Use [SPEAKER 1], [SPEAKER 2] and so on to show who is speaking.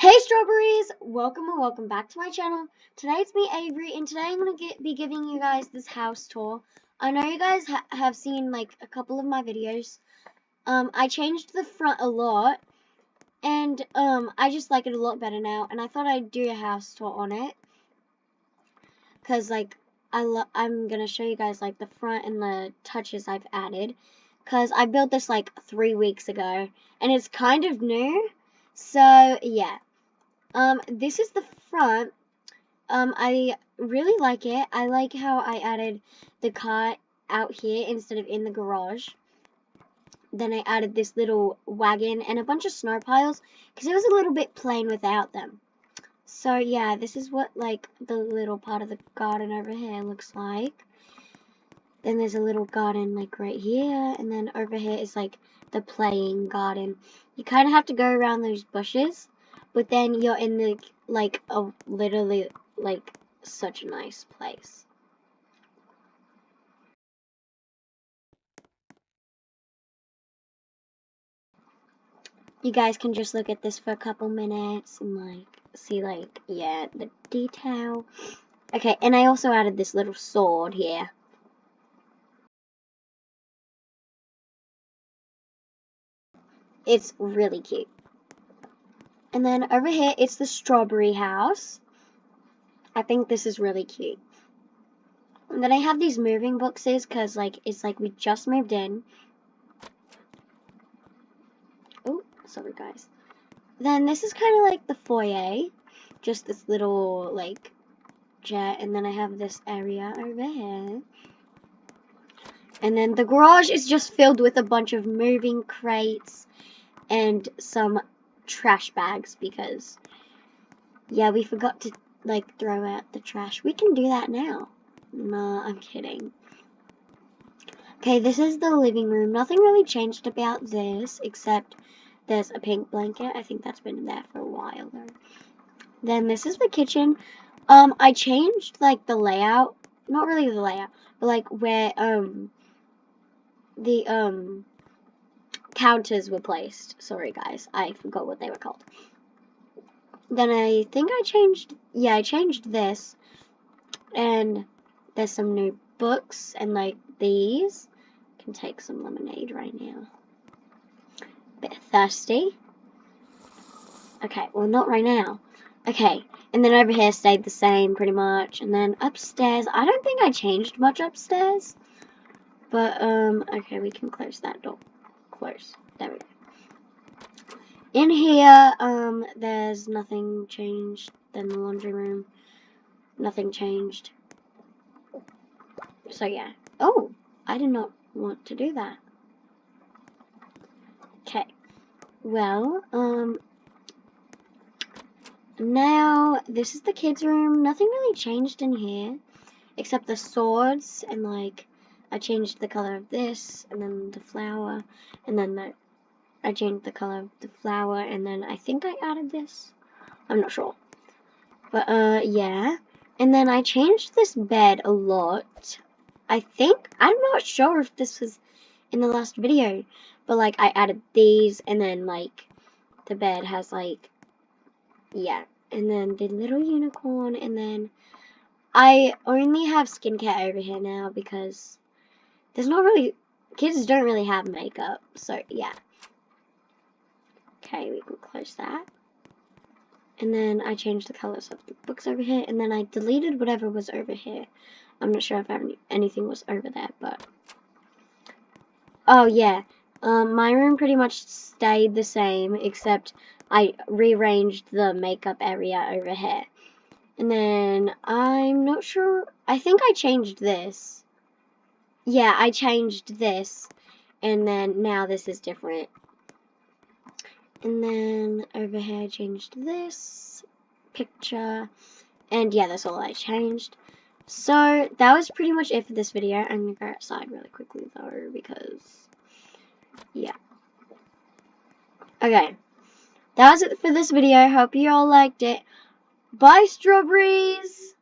[SPEAKER 1] Hey strawberries! Welcome and welcome back to my channel. Today it's me Avery and today I'm going to be giving you guys this house tour. I know you guys have seen like a couple of my videos. I changed the front a lot and I just like it a lot better now and I thought I'd do a house tour on it. Cause like I'm going to show you guys like the front and the touches I've added. Cause I built this like 3 weeks ago and it's kind of new. So yeah. This is the front. I really like it. I like how I added the car out here instead of in the garage. Then I added this little wagon and a bunch of snow piles because it was a little bit plain without them. So yeah, this is what like the little part of the garden over here looks like. Then there's a little garden like right here, and then over here is like the playing garden. You kind of have to go around those bushes. But then you're in the, like, a literally, like, such a nice place. You guys can just look at this for a couple minutes and, like, see, like, yeah, the detail. Okay, and I also added this little sword here. It's really cute. And then over here, it's the strawberry house. I think this is really cute. And then I have these moving boxes because, like, it's like we just moved in. Oh, sorry, guys. Then this is kind of like the foyer. Just this little, like, jet. And then I have this area over here. And then the garage is just filled with a bunch of moving crates and some trash bags because, yeah, we forgot to, like, throw out the trash. We can do that now. Nah, I'm kidding. Okay, this is the living room. Nothing really changed about this except there's a pink blanket. I think that's been there for a while, though. Then this is the kitchen. I changed, like, the layout. Not really the layout, but, like, where, the, counters were placed. Sorry, guys. I forgot what they were called. Then I think I changed this. And there's some new books, and, like, these. Can take some lemonade right now. Bit thirsty. Okay, well, not right now. Okay, and then over here stayed the same pretty much. And then upstairs, I don't think I changed much upstairs. But, okay, we can close that door. Close. There we go. In here, there's nothing changed. Then the laundry room, nothing changed. So, yeah. Oh, I did not want to do that. Okay. Well, now, this is the kids' room. Nothing really changed in here, except the swords, and, like, I changed the color of this, and then the flower, and then I changed the color of the flower, and then I think I added this. I'm not sure. But, yeah. And then I changed this bed a lot. I'm not sure if this was in the last video, but, like, I added these, and then, like, the bed has, like, yeah. And then the little unicorn, and then I only have skincare over here now because there's not really, kids don't really have makeup, so, yeah. Okay, we can close that. And then I changed the colors of the books over here, and then I deleted whatever was over here. I'm not sure if anything was over there, but... Oh, yeah. My room pretty much stayed the same, except I rearranged the makeup area over here. And then, I'm not sure... I think I changed this. Yeah, I changed this. And then, now this is different. And then, over here I changed this picture. And yeah, that's all I changed. So, that was pretty much it for this video. I'm going to go outside really quickly, though, because... yeah. Okay. That was it for this video. Hope you all liked it. Bye, strawberries!